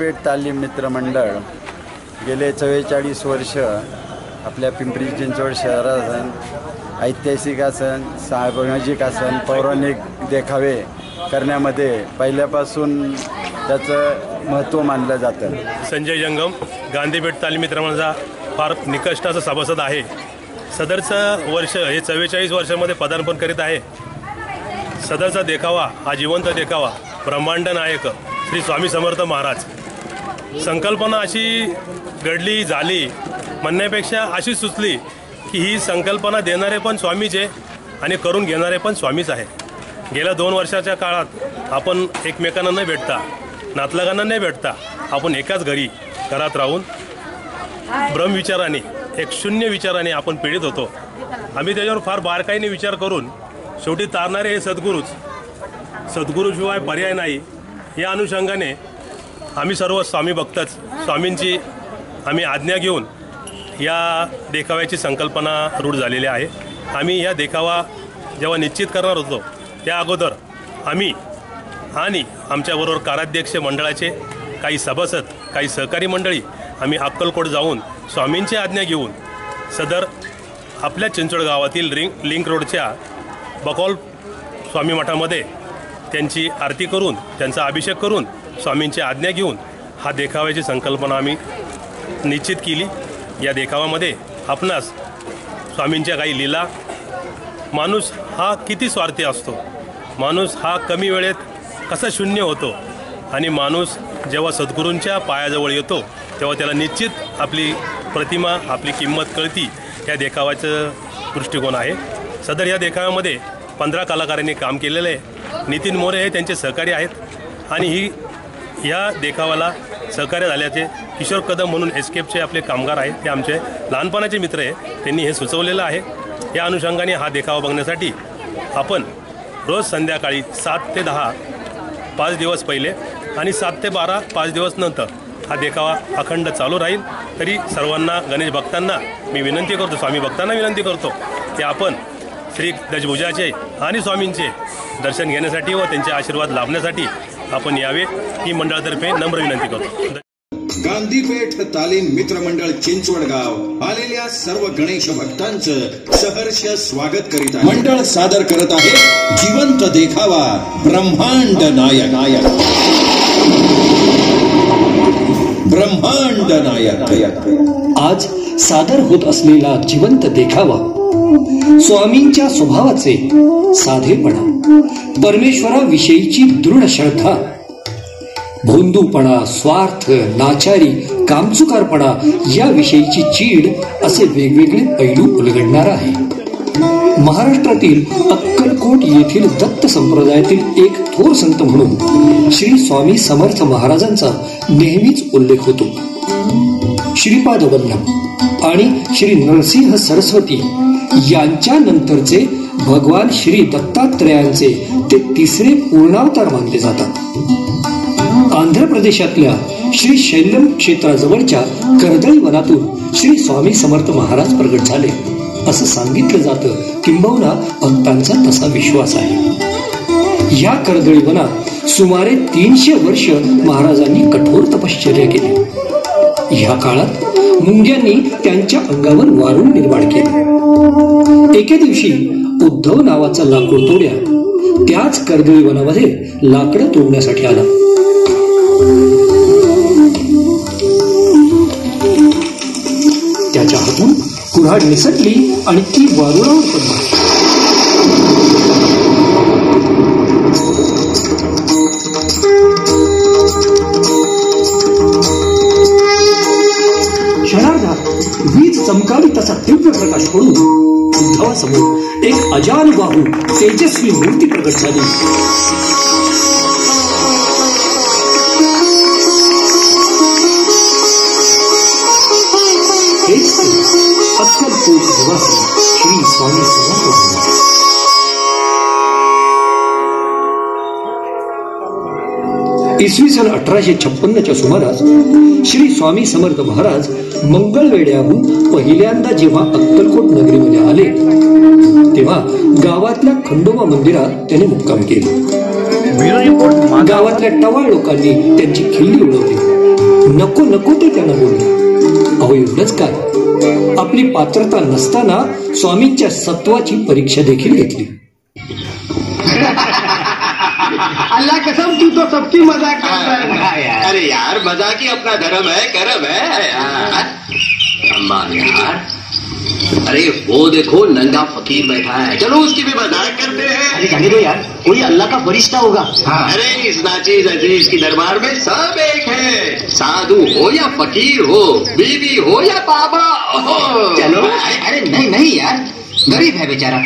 गांधीपेठ तालीम मित्र मंडळ गेले 44 वर्ष आपल्या पिंपरी चिंचवड शहरात ऐतिहासिक आसन, सामाजिक आसन, पौराणिक देखावे करण्यामध्ये पहिल्यापासून त्याचं महत्त्व मानलं जातं. संजय जंगम गांधीपेठ तालीम मित्र मंडळाचा फार निकष्टाचा सभासद आहे. सदरचं वर्ष हे 44 वर्षामध्ये पदार्पण करीत आहे. सदरचा देखावा हा जिवंत देखावा ब्रह्मांड नायक श्री स्वामी समर्थ महाराज. संकल्पना अशी घडली झाली म्हणण्यापेक्षा अशी सुचली की ही संकल्पना देणारे पण स्वामीचे आणि करून घेणारे पण स्वामीच आहे. गेल्या 2 वर्षाच्या काळात आपण एकमेकांना न भेटता, नातलगांना न भेटता आपण एकाच घरात राहून ब्रह्मविचाराने, एक शून्य विचाराने आपण पीडित होतो. आम्ही त्याच्यावर फार बारकाईने विचार करून शेवटी तारणारे हे सद्गुरूशिवाय पर्याय नाही या अनुषंगाने आम्ही सर्व स्वामी भक्तच स्वामींची आम्ही आज्ञा घेऊन या देखाव्याची संकल्पना रूढ झालेली आहे. आम्ही या देखावा जेव्हा निश्चित करणार होतो त्या अगोदर आम्ही आणि आमच्याबरोबर कार्याध्यक्ष मंडळाचे काही सभासद, काही सहकारी मंडळी आम्ही अक्कलकोट जाऊन स्वामींची आज्ञा घेऊन सदर आपल्या चिंचवड गावातील लिंक रोडच्या बकौल स्वामी मठामध्ये त्यांची आरती करून, त्यांचा अभिषेक करून स्वामींची आज्ञा घेऊन हा देखाव्याची संकल्पना आम्ही निश्चित केली. या देखाव्यामध्ये आपणास स्वामींच्या काही लीला, माणूस हा किती स्वार्थी असतो, माणूस हा कमी वेळेत कसा शून्य होतो आणि माणूस जेव्हा सद्गुरूंच्या पायाजवळ येतो तेव्हा त्याला निश्चित आपली प्रतिमा, आपली किंमत कळती. या देखाव्याचं दृष्टिकोन आहे. सदर या देखाव्यामध्ये 15 कलाकारांनी काम केलेलं आहे. नितीन मोरे हे त्यांचे सहकारी आहेत आणि या देखाव्याला सहकार्य झाल्याचे किशोर कदम म्हणून एस्केपचे आपले कामगार आहेत. ते आमचे लहानपणाचे मित्र आहे. त्यांनी हे सुचवलेलं आहे. या अनुषंगाने हा देखावा बघण्यासाठी आपण रोज संध्याकाळी 7 ते 10 5 दिवस पहिले आणि 7 ते 12 5 दिवस नंतर हा देखावा अखंड चालू राहील. तरी सर्वांना, गणेश भक्तांना मी विनंती करतो, स्वामी भक्तांना विनंती करतो की आपण श्री दशभुजाचे आणि स्वामींचे दर्शन घेण्यासाठी व त्यांचे आशीर्वाद लाभण्यासाठी आपण यावे ही मंडळातर्फे नम्र विनंती करतो. गांधीपेठ तालीम मित्र मंडळ चिंचवडगाव आलेल्या सर्व गणेश भक्तांचं सहर्ष स्वागत करीत आहे. मंडळ सादर करत आहे जिवंत देखावा ब्रह्मांड नायक. ब्रह्मांड नायक आज सादर होत असलेला जिवंत देखावा स्वामींच्या स्वभावाचे साधेपणा, परमेश्वराविषयीची दृढ श्रद्धा, भोंदूपणा, स्वार्थ, लाचारी, कामचुकारपणा याविषयीची चीड असे वेगवेगळे पैलू उलगडणार आहे. महाराष्ट्रातील अक्कलकोट येथील दत्त संप्रदायातील एक थोर संत म्हणून श्री स्वामी समर्थ महाराजांचा नेहमीच उल्लेख होतो. श्रीपाद वल्लभ आणि श्री नरसिंह सरस्वती यांच्या नंतरचे भगवान श्री दत्तात्रयांचे ते तिसरे पूर्णावतार मानले जातात. आंध्र प्रदेशातल्या श्री शैल्यम क्षेत्राजवळच्या कर्दळी वनातून श्री स्वामी समर्थ महाराज प्रगट झाले असं सांगितलं जातं. किंबहुना भक्तांचा तसा विश्वास आहे. या कर्दळी वनात सुमारे 300 वर्ष महाराजांनी कठोर तपश्चर्या केली. ह्या काळात मुंग्यांनी त्यांच्या अंगावर वारुळ निर्माण केले. एके दिवशी उद्धव नावाचा लाकूड तोड्या त्याच कर्दळी वनामध्ये लाकडं तोडण्यासाठी आला. त्याच्या हातून कुऱ्हाड निसटली आणि ती वारुळावर पडली. क्षणार्धात वीज चमकावी तसा तीव्र प्रकाश पडून उद्धवासमोर एक अजानुबाहू तेजस्वी मूर्ती प्रकट झाली. हेच ते अक्कलकोट निवासी श्री स्वामी समर्थ महाराज. इसवी सन 1856च्या सुमारास श्री स्वामी समर्थ महाराज मंगळवेढ्याहून पहिल्यांदा जेव्हा अक्कलकोट नगरीमध्ये आले तेव्हा गावातल्या खंडोबा मंदिरात त्याने मुक्काम केले. गावातल्या टवाळ लोकांनी त्यांची खिल्ली उडवली. नको नको ते त्यांना बोलले. अहो एवढंच काय, आपली पात्रता नसताना स्वामींच्या सत्वाची परीक्षा देखील घेतली. अल्लाह कसम तू तो सबकी मजाक करता है. अरे यार मजाक ही अपना धर्म है, कर्म है यार. अम्मा यार, अरे वो देखो नंगा फकीर बैठा है, चलो उसकी भी मजाक करते हैं. अरे जाने दो यार, कोई अल्लाह का फरिश्ता होगा. अरे इस नाचीज अजीज की दरबार में सब एक है, साधु हो या फकीर हो, बीवी हो या बाबा हो. चलो. अरे नहीं नहीं यार, गरीब है बेचारा,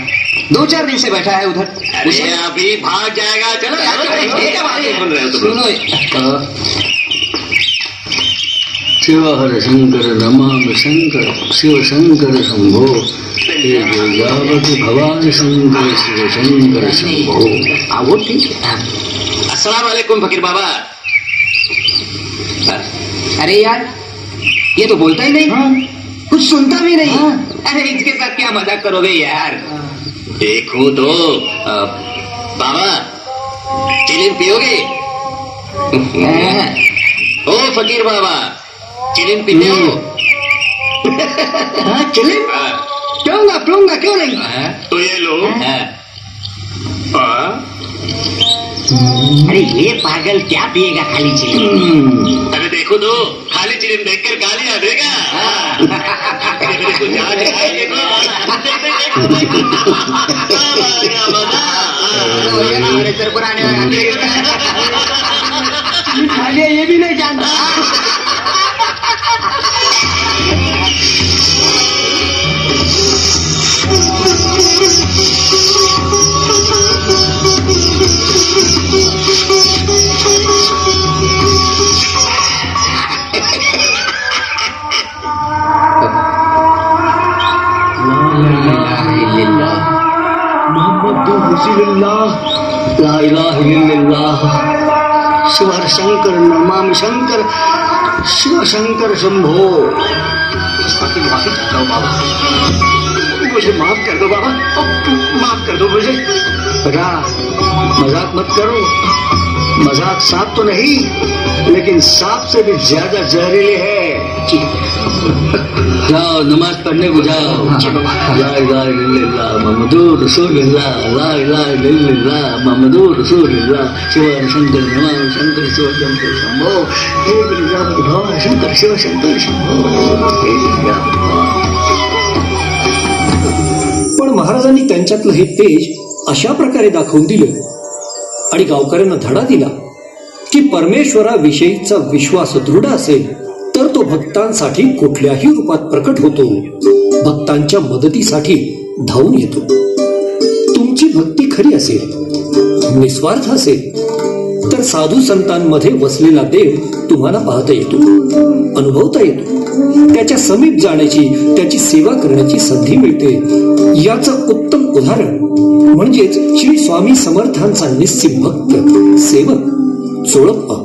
2-4 दिन से बैठा है उधर. अरे अभी भाग जाएगा. चलो क्या बातें सुन रहे हो तुम लोग? शिव हर शंकर नमामि शंकर शिव शंकर शंभो यावत भवान शंकर शिव शंकर शंभो. वो ठीक है. अस्सलाम वालेकुम फकीर बाबा. अरे यार, ये तो बोलता ही नहीं, कुछ सुनता भी नहीं. अरे इसके साथ क्या मजाक करोगे यार. देखो तो बाबा, चिलिम पियोगे? ओ फकीर बाबा, चिलिम पीते हो? चिलिम पीऊंगा क्यों नहीं. तो ये लो. अरे ये पागल क्या पिएगा खाली चिलिम. अरे देखो तो, खाली चिलिम देखकर गालियां देगा. मेरे को जान है, देखो. तेरे पुराने ये भी नहीं जानता. ला इलाहा इल्लल्लाह शिव हर शंकर नमामि शंकर शिव शंकर शंभो. माफी चाहता हूँ बाबा, मुझे माफ कर दो बाबा, माफ कर दो मुझे. बेटा मजाक मत करो. मजाक सांप तो नहीं, लेकिन सांप से भी ज्यादा जहरीले है. जाओ नमाज पढ़ने को जाओ. ला इलाहा इल्लल्लाह मुहम्मदुर रसूलुल्लाह, ला इलाहा इल्लल्लाह मुहम्मदुर रसूलुल्लाह. शिव शंकर नमामि शंकर शिव शंकर शंभो. हे भगवान शंकर शिव शंकर शंभो. पण महाराजांनी त्यांच्यातलं हे तेज अशा प्रकारे दाखवून दिलं आणि गावकऱ्यांना धडा दिला की परमेश्वराविषयीचा विश्वास दृढ असेल तर तो भक्तांसाठी कुठल्याही रूपात प्रकट होतो, भक्तांच्या मदतीसाठी धावून येतो. तुमची भक्ती खरी असेल, निस्वार्थ असेल तर साधू संतांमध्ये वसलेला देव तुम्हाला पाहता येतो, अनुभवता येतो. त्याच्या समीप जाण्याची, त्याची सेवा करण्याची संधी मिळते. याचं उत्तम उदाहरण म्हणजेच श्री स्वामी समर्थांचा निस्सिम भक्त सेवक चोळप्पा.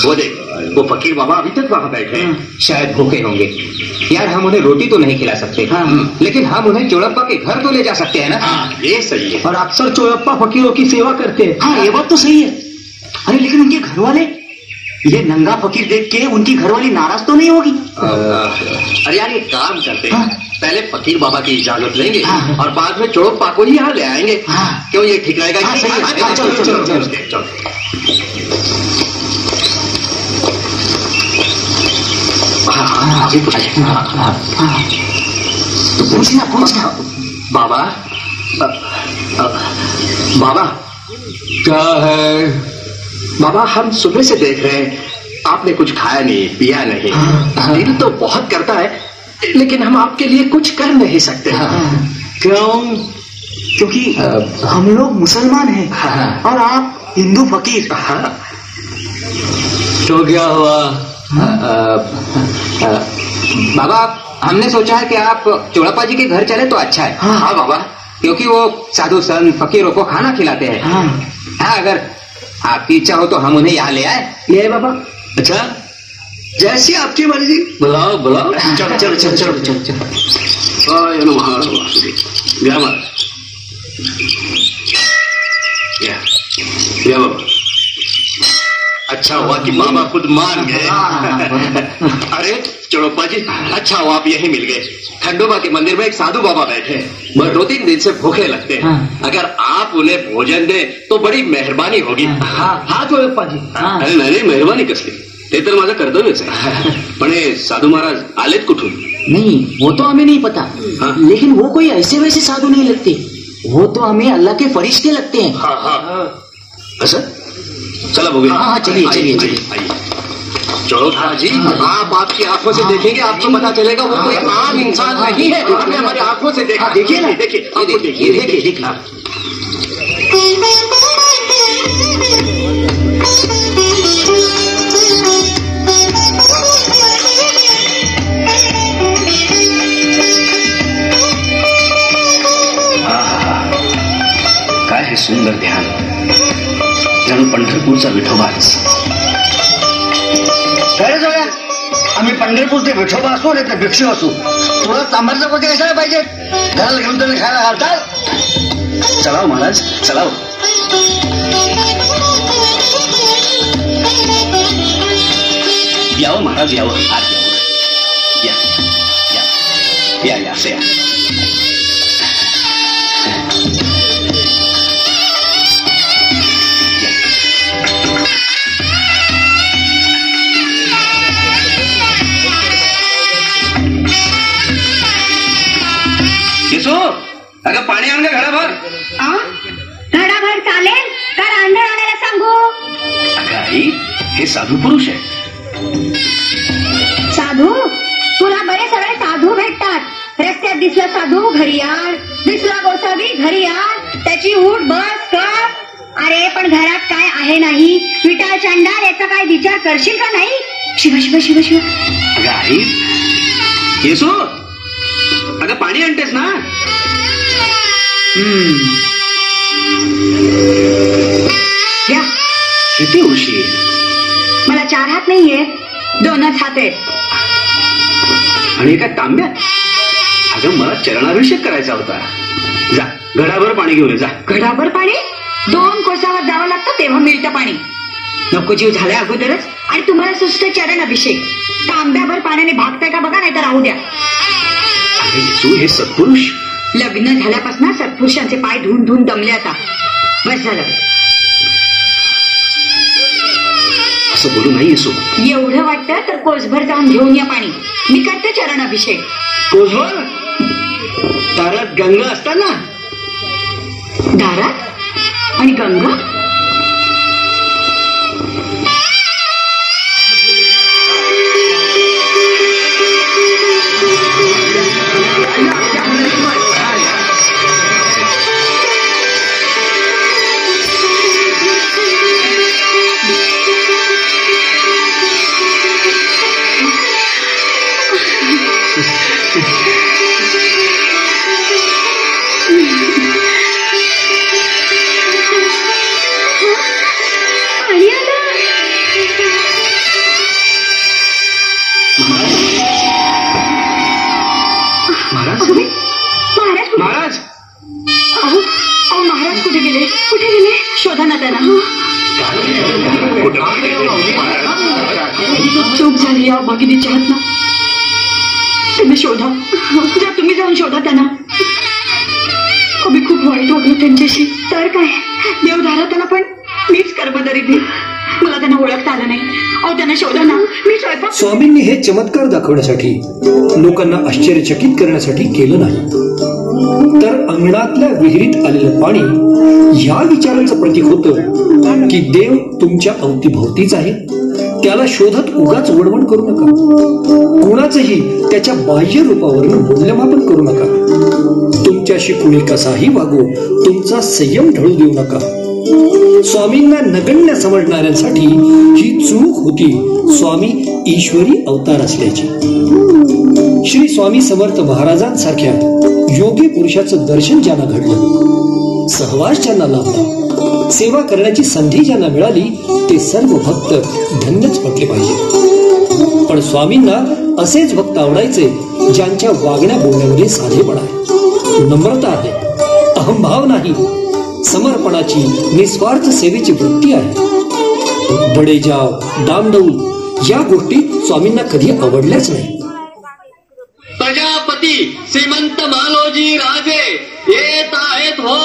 वो देख, वो फकीर बाबा अभी तक वहाँ बैठे हैं. शायद भूखे होंगे यार. हम उन्हें रोटी तो नहीं खिला सकते, लेकिन हम उन्हें चोड़प्पा के घर तो ले जा सकते हैं ना. ये सही है. और अक्सर चोड़प्पा फकीरों की सेवा करते हैं. हाँ ये बात तो सही है. अरे लेकिन उनके घर वाले ये नंगा फकीर देख के उनकी घरवाली नाराज तो नहीं होगी. अरे यार एक काम करते हैं, पहले फकीर बाबा की इजाजत लेंगे और बाद में चोड़प्पा को ही यहाँ ले आएंगे. क्यों, ये ठीक रहेगा? चलो चलो चलो. तो पूछना बाबा. बाबा क्या है बाबा, हम सुबह से देख रहे हैं आपने कुछ खाया नहीं, पिया नहीं. दिल तो बहुत करता है, लेकिन हम आपके लिए कुछ कर नहीं सकते. क्यों? क्योंकि हम लोग मुसलमान हैं और आप हिंदू फकीर. तो क्या हुआ? बाबा हमने सोचा है कि आप चोड़प्पा जी के घर चले तो अच्छा है. हाँ बाबा, क्योंकि वो साधु संत फकीरों को खाना खिलाते हैं. हाँ अगर आपकी इच्छा हो तो हम उन्हें यहाँ ले आए. ये बाबा. अच्छा जैसी आपकी मर्जी। बुलाओ बुलाओ। चलो चलो चलो चलो चलो चलो। आय नमः वासुदेव। घ्या महाराज, घ्या बाबा। अच्छा हुआ कि मामा खुद मान गए। अरे चौड़प्पा जी, अच्छा हुआ आप यहीं मिल गए। खंडोबा के मंदिर में एक साधु बाबा बैठे हैं, वह 2-3 दिन से भूखे लगते हैं। अगर आप उन्हें भोजन दें तो बड़ी मेहरबानी होगी। हाँ चौड़प्पा जी। अरे नाही मेहरबानी कसली, ते तर माझं कर्तव्यच आहे। पण हे साधू महाराज आलेत कुठून? नहीं, वो तो हमें नहीं पता। हाँ। लेकिन वो कोई ऐसे वैसे साधु नहीं लगते, वो तो हमें अल्लाह के फरिश्ते लगते हैं। हाँ हाँ, असं? चला बघूया। हाँ, चलिए, चलिए, आइए, चलिए। आइए। चौड़प्पा जी, आप आपकी आंखों से देखेंगे, आपको पता चलेगा वो कोई आम इंसान नहीं है। हमने हमारी आंखों से देखा। देखिए ना, देखिए, ये देखिए, देखिए, देखिए। काय हे सुंदर ध्यान, जणू पंढरपूरचा विठोबाच. खरंच होया, आम्ही पंढरपूरचे विठोबा असू नाही तर भिक्षू असू, तुला चांभारचा पोते कशाला पाहिजे? घराला घेऊन तुम्ही खायला घालतात. चलाव महाराज, चलाव. यावं महाराज, यावं, आत यावं. या या या असे या. येसो, अगं पाणी आण ग घडाभर. घडाभर चालेल का रांधण आणायला सांगू? अगं आई, हे साधू पुरुष आहे. साधू? तुला बरे सगळे साधू भेटतात. रस्त्यात दिसला साधू घरी आण, दिसला गोसावी घरी आण, त्याची उठ बस कर. अरे पण घरात काय आहे नाही, विटा चांडाळ याचा काय विचार करशील का नाही? शिव शिव शिव शिव. अगं आई, येसो, अगं पाणी आणतेस ना? या, किती उशीर. मला 4 हात नाहीये, 2च हात आहेत. आणि एका तांब्यात. अगं मला चरणाभिषेक करायचा होता. जा घडाभर पाणी घेऊन ये, जा. घडाभर पाणी? 2 कोसावर जावं लागतं तेव्हा मिळतं पाणी. नको जीव झालाय अगोदरच, आणि तुम्हाला सुस्त चरण अभिषेक. तांब्याभर पाण्याने भागताय का बघा, नाही तर राहू द्या. अरे येसू, हे सत्पुरुष. लग्न झाल्यापासून सत्पुरुषांचे पाय धुवून धुवून दमले आता. बस झालं. असं बोलू नाही येसू. एवढं वाटतं तर कोसभर जाऊन घेऊन या पाणी, मी करते चरण अभिषेक. कोसभर? दारात गंगा असताना? दारात आणि गंगा? महाराज, अहो महाराज कुठे गेले? कुठे गेले? शोधा ना त्यांना. चूक झाली या भगिनीच्या हात ना. तुम्ही शोधा, जा तुम्ही जाऊन शोधा त्यांना. मी खूप वाईट वागलो त्यांच्याशी. तर काय, देव झाला त्यांना, पण मीच कर्मदरी दिली. मला त्यांना ओळखता आलं नाही. अहो त्यांना शोधा ना. मी स्वयंपाक. स्वामींनी हे चमत्कार दाखवण्यासाठी, लोकांना आश्चर्यचकित करण्यासाठी केलं नाही, तर अंगणातल्या विहिरीत आलेलं पाणी ह्या विचाराचं प्रतीक होतं की देव तुमच्या अवतीभोवतीच आहे. त्याला शोधत उगाच वणवण करू नका. कुणाचंही त्याच्या बाह्य रूपावरून मूल्यमापन करू नका. तुमच्याशी कुणी कसाही वागो, तुमचा संयम ढळू देऊ नका. स्वामींना नगण्य समजणाऱ्यांसाठी ही चूक होती स्वामी ईश्वरी अवतार असल्याची. श्री स्वामी समर्थ महाराजांसारख्या योगी पुरुषाचं दर्शन ज्यांना घडलं, सहवास ज्यांना लाभला, सेवा करण्याची संधी ज्यांना मिळाली, ते सर्व भक्त धन्यच म्हटले पाहिजे. पण स्वामींना असेच भक्त आवडायचे ज्यांच्या वागण्या बोलण्यामध्ये साधेपणा आहे, नम्रता आहे, अहंभाव नाही, समर्पणाची निस्वार्थ सेवेची वृत्ती आहे. बडेजाव, डामडौल या गोष्टी स्वामींना कधी आवडल्याच नाही. प्रजापती श्रीमंत मालोजी राजे येत आहेत हो.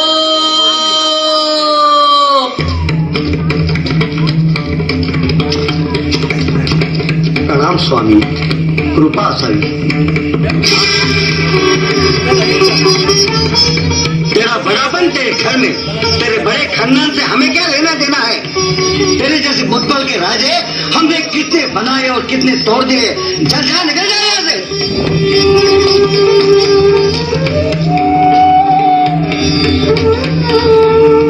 प्रणाम स्वामी, कृपा असावी. तेरा बड़ापन तेरे घर में, तेरे बड़े खानदान से हमें क्या लेना देना है? तेरे जैसे बुद्धबल के राजे हमने कितने बनाए और कितने तोड़ दिए. जा जा, निकल जा यहाँ से.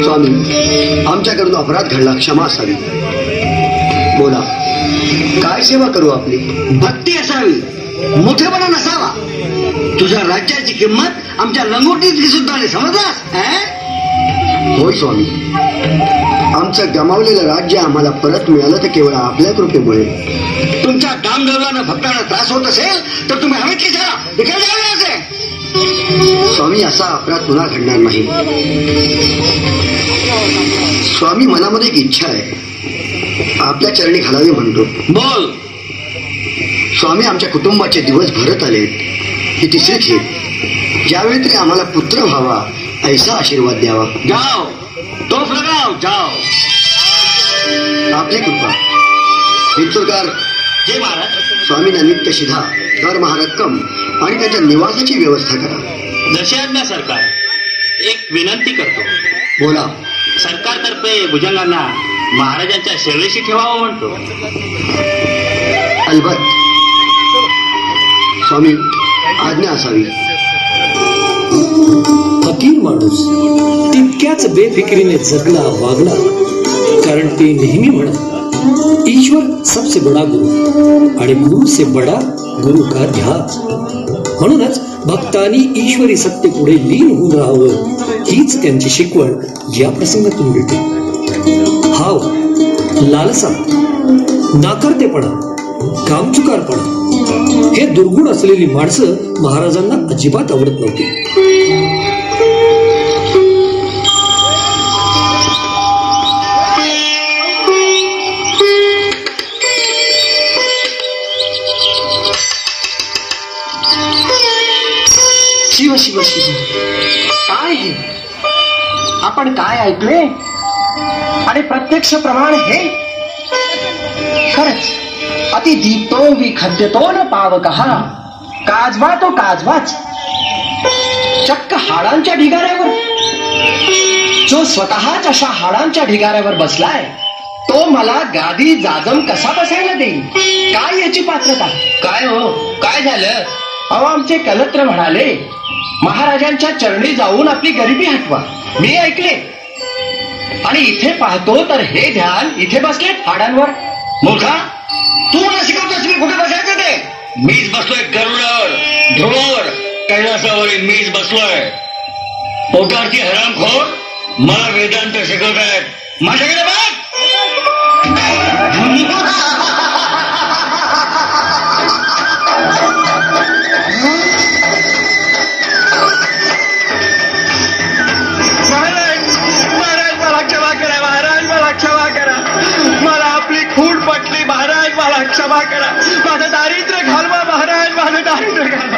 स्वामी, आमच्याकडून अपराध घडला, क्षमा असावी. बोला, काय सेवा करू आपली? भक्ती असावी, मोठेपणा नसावा. तुझ्या राज्याची किंमत आमच्या लंगोटीतली सुद्धा नाही, समजलास? हो स्वामी, आमचं गमावलेलं राज्य आम्हाला परत मिळालं तर केवळ आपल्या कृपेमुळे. तुमच्या दामदौलानं भक्तांना त्रास होत असेल तर तुम्ही हवेत की झाला, निघून जावे असे. स्वामी, असा अपराध पुन्हा घडणार नाही. स्वामी, मनामध्ये एक इच्छा आहे, आपल्या चरणी घालावी म्हणतो. बोल. स्वामी, आमच्या कुटुंबाचे दिवस भरत आलेत. ही तिसरी खेप. ज्यावेळी तरी आम्हाला पुत्र व्हावा ऐसा आशीर्वाद द्यावा. जाओ, तोफ लगाओ, जाओ. आपली कृपा. विंचुरकार. हे महाराज. स्वामींना नित्य शिधा, दरमहा रक्कम आणि त्यांच्या निवासाची व्यवस्था करा. दशाज्ञा सरकार, एक विनंती करतो. बोला. सरकारतर्फे भुजंगांना महाराजांच्या सेवेशी ठेवावं म्हणतो. अलबत. स्वामी, आज्ञा असावी. फकीर माणूस तितक्याच बेफिक्रीने जगला, वागला. कारण ते नेहमी म्हणत, ईश्वर सबसे बडा गुरु आणि गुरु से बडा गुरु का ध्यास. म्हणूनच भक्तांनी ईश्वरी सत्तेपुढे लीन होऊन राहावं, हीच त्यांची शिकवण या प्रसंगातून मिळते. हाव, लालसा, नाकारतेपणा, कामचुकारपणा हे दुर्गुण असलेली माणसं महाराजांना अजिबात आवडत नव्हती. शिव शिव शिव. काय हे? आपण काय ऐकले? आणि प्रत्यक्ष प्रमाण हे खरंच अति दीप्तो विखद्यतो न पावकहा. काजवा तो काजवाच, चक्क हाडांच्या ढिगाऱ्यावर. जो स्वतःच अशा हाडांच्या ढिगाऱ्यावर बसलाय तो मला गादी जाजम कसा बसायला देईल? काय याची पात्रता? काय हो, काय झालं? अहो, आमचे कलत्र म्हणाले महाराजांच्या चरणी जाऊन आपली गरिबी हटवा. मी ऐकले आणि इथे पाहतो तर हे ध्यान इथे बसले हाडांवर. मूर्खा, तू मला शिकवतोस मी कुठे बसायचं ते? मीच बसलोय गरुडावर, ध्रुवावर, कैलासावर मीच बसलोय. पोटावरती हरामखोर मला वेदांत शिकवत आहेत. माझ्याकडे बघ. क्षमा करा. माझं दारिद्र्य घालवा महाराज, माझं दारिद्र्य घालवा.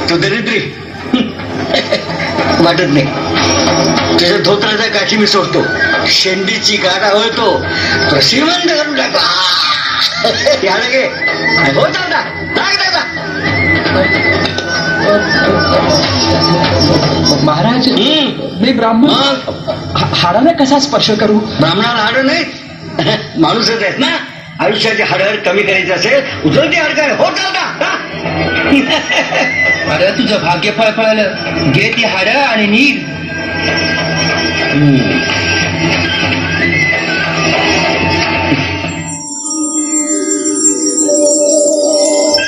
तो दरिद्री वाटत नाही. त्याच्या धोत्राच्या काठी मी सोडतो. शेंडीची गाडा होय तो श्रीमंत करून टाका. हो दादा, महाराज, मी ब्राह्मण, हाडाला कसा स्पर्श करू? ब्राह्मणाला हाड नाहीत, माणूसच आहेत ना. आयुष्याचे हाडं कमी करायचे असेल उचलती हाड काय. हो चालता. अरे तुझं भाग्य फळफळालं. घे ती हाडं आणि नीट.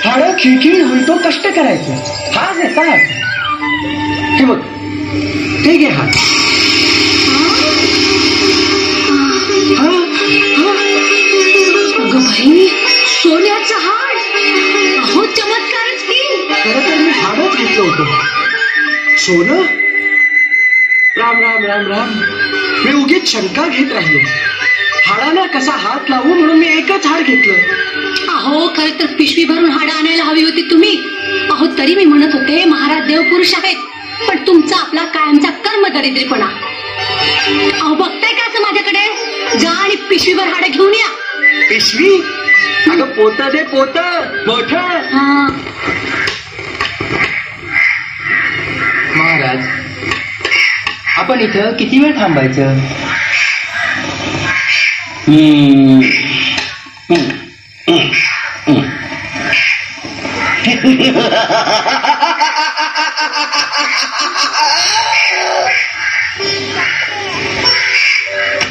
हाडं खिळखिळ होईल तो कष्ट करायचं. हा घेता हे बघ, ते घे हात. मी हाडच घेतलं होतं. सोनं? राम राम राम राम. मी उगीच शंका घेत राहिलो. हाडाला कसा हात लावू म्हणून मी एकच हाड घेतलं. अहो खरं तर पिशवी भरून हाडं आणायला हवी होती तुम्ही. अहो तरी मी म्हणत होते महाराज देवपुरुष आहेत, पण तुमचा आपला कायमचा कर्म दरिद्रीपणा. अहो बघताय का असं माझ्याकडे? जा आणि पिशवीभर हाडं घेऊन या. पिशवी? अगं पोत दे, पोत मोठ. महाराज आपण इथं किती वेळ थांबायचं?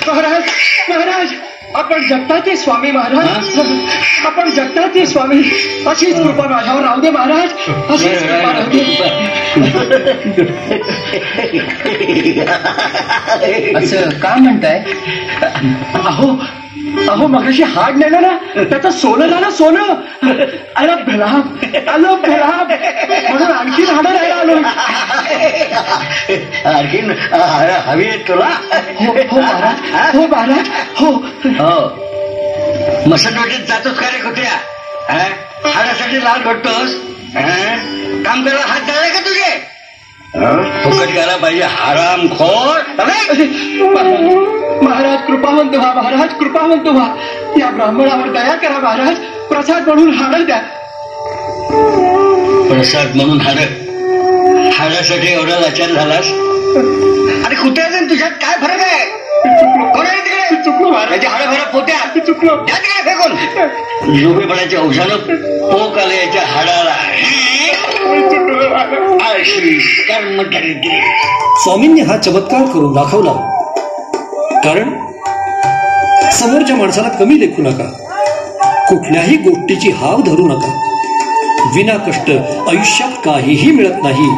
महाराज महाराज आपण जगताचे स्वामी महाराज. आपण जगताचे स्वामी. अशीच कृपा माझ्यावर राहू दे महाराज. अशीच कृपा राहू दे. असं का म्हणताय? अहो अहो मगाशी हाड नेलं ना, त्याचं सोनं झालं सोनं. आलं भलाब आलं भलाब म्हणून आणखी हाडं राहायला आलो. आणखीन हवी आहेत तुला? हो महाराज. हो महाराज. हो मसनवाटीत जातोस का रे कुठल्या? हाडासाठी लाल घडतोस? काम करायला हात झाले का तुझे? फुकट करायला पाहिजे हरामखोर. महाराज कृपावंत व्हा. महाराज कृपावंत व्हा. या ब्राह्मणावर दया करा महाराज. प्रसाद म्हणून हाडं द्या. प्रसाद म्हणून हाडासाठी एवढा लाचार झालास? अरे कुठे असेल तुझ्यात काय फरक आहे? कोण आहे तिकडे? चुकलो महाराज. हाडं भरा पोत्या. चुकलो. त्या तिकडे फेकून. झोपेपणाच्या औषधानं पोक आलं याच्या हाडाला. स्वामींनी हा चमत्कार करून दाखवला. कारण समोरच्या माणसाला कमी लेखू नका, कुठल्याही गोष्टीची हाव धरू नका. विना कष्ट आयुष्यात काहीही मिळत नाही,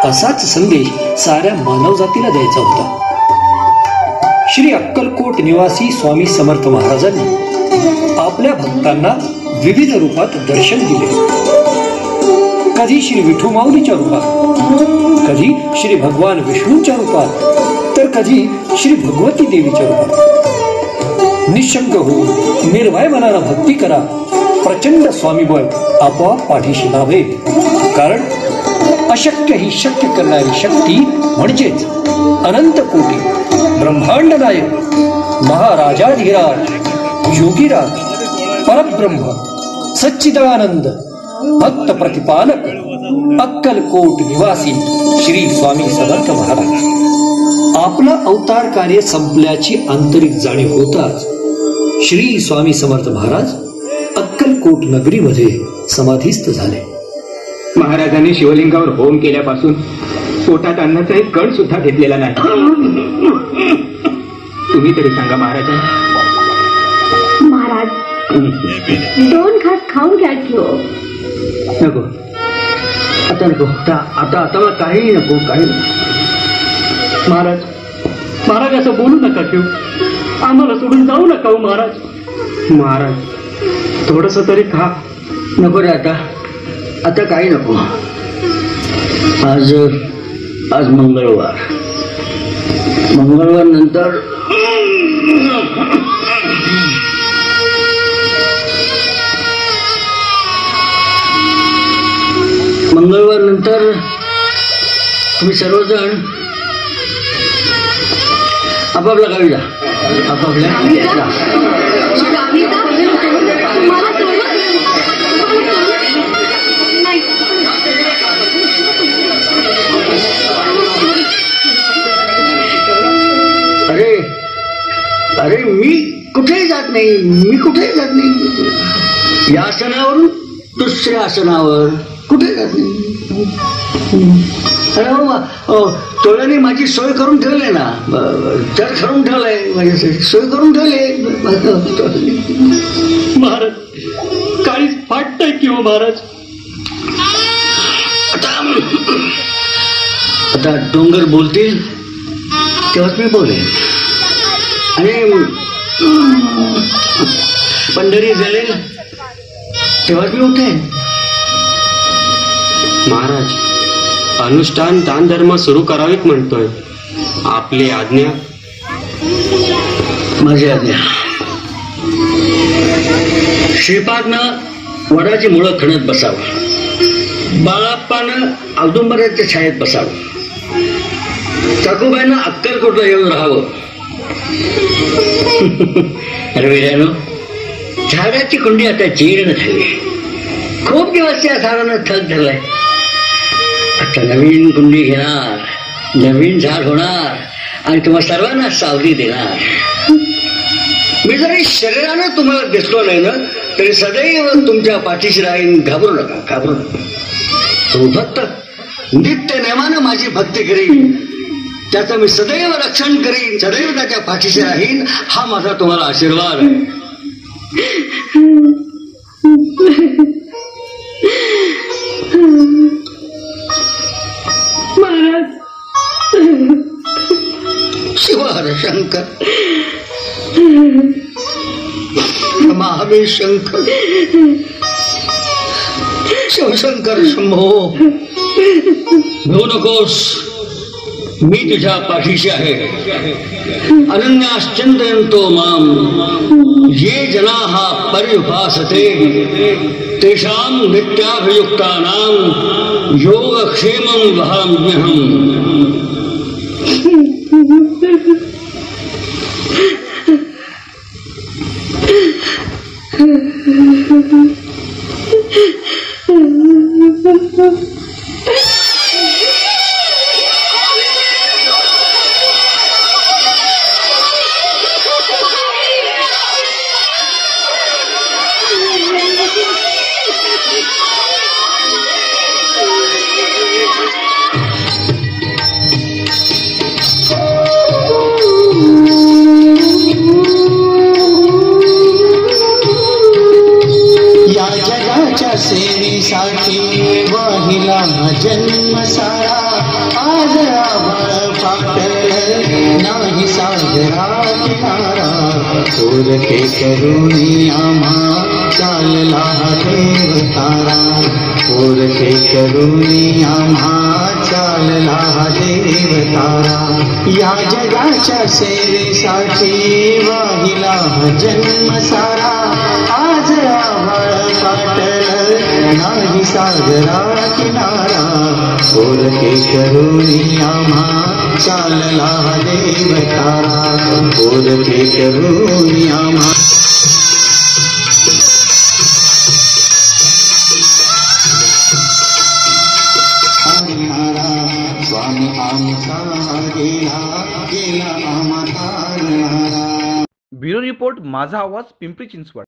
असाच संदेश साऱ्या मानवजातीला द्यायचा होता. श्री अक्कलकोट निवासी स्वामी समर्थ महाराजांनी आपल्या भक्तांना विविध रूपात दर्शन दिले. कधी श्री विठू माऊलीच्या रूपात, कधी श्री भगवान विष्णूच्या रूपात, तर कधी श्री भगवती देवीच्या रूपात. निशंक होऊन निर्भय मनानं भक्ती करा. प्रचंड स्वामीबळ आपोआप पाठीशी लाभे. कारण अशक्य ही शक्य करणारी शक्ती म्हणजेच अनंत कोटी ब्रह्मांड नायक महाराजाधिराज योगीराज परब्रह्म सच्चिदानंद भक्त प्रतिपालक अक्कलकोट निवासी श्री स्वामी समर्थ महाराज. आपला अवतार कार्य संपल्याची आंतरिक जाणीव होताच श्री स्वामी समर्थ महाराज अक्कलकोट नगरीमध्ये समाधीस्थ झाले. महाराजांनी शिवलिंगावर होम केल्यापासून पोटात अन्नाचा एक कण सुद्धा घेतलेला नाही. तुम्ही तरी सांगा महाराजांना. महाराज 2 घास खाऊन घ्या की हो. नको आता नको. आता मला काही नको. काही महाराज महाराज असं बोलू नका किंवा आम्हाला सोडून जाऊ नका हो महाराज. महाराज थोडस तरी खा. नको रे. आता काही नको. आज मंगळवार नंतर तुम्ही सर्वजण आपापल्या गावी जा. अरे मी कुठेही जात नाही. या आसनावरून दुसऱ्या आसनावर कुठे जात नाही. अरे तोळ्याने माझी सोय करून ठेवली ना. चर करून ठेवलंय माझ्यासाठी. सोय करून ठेवली. महाराज काळीच फाटतंय किंवा महाराज. आता डोंगर बोलतील तेव्हाच मी बोलेन. आणि पंढरी जलेल तेव्हाच मी उठेन. महाराज, अनुष्ठान दान धर्म सुरू करावीत म्हणतोय. आपली आज्ञा. माझी आज्ञा. श्रीपादनं वडाची मुळं खणत बसावं. बाळाप्पानं औदुंबराच्या छायेत बसावं. चाकूबाईनं अक्कलकोटला येऊन राहावं. रविरानो, झाडाची कुंडी आता जीर्ण झाली. खूप दिवस त्या झाडानं थक धरलाय. आता नवीन कुंडी घेणार, नवीन झाड होणार आणि तुम्हा सर्वांना सावली देणार. मी जरी शरीरानं तुम्हाला दिसलो नाही ना, तरी सदैव तुमच्या पाठीशी राहीन. घाबरू नका, घाबरू नका. तो भक्त नित्य नेमानं माझी भक्ती करीन, त्याचं मी सदैव रक्षण करीन, सदैव त्याच्या पाठीशी राहीन. हा माझा तुम्हाला आशीर्वाद आहे. महाराज, शिवार शंकर, महावीर शंकर, शिवशंकर शंभो, भिवू नकोस. मी तुझ्या पाठीशी आहे. अनन्याश्चिंतयन्तो माम ये जनाः पर्युपासते तेषां नित्याभियुक्तानां योगक्षेमं वहाम्यहम्. सेवेसाठी वाहिला जन्म सारा. आज आभाळ फाटल नाही सागरा किनारा. थोरके करुणी आम्हा चालला देव तारा. थोरके करुणी आम्हा चालला देव तारा. या जगाच्या सेवेसाठी वाहिला जन्म सारा. आज आभाळ फाटल नाही सागरा किनारा. थोरके करुणी आम्हा चालला देव तारा. थोरके करुणी आम्हा. स्वामी आमचा गेला गेला आम्हा तारणारा. ब्युरो रिपोर्ट, माझा आवाज, पिंपरी चिंचवड.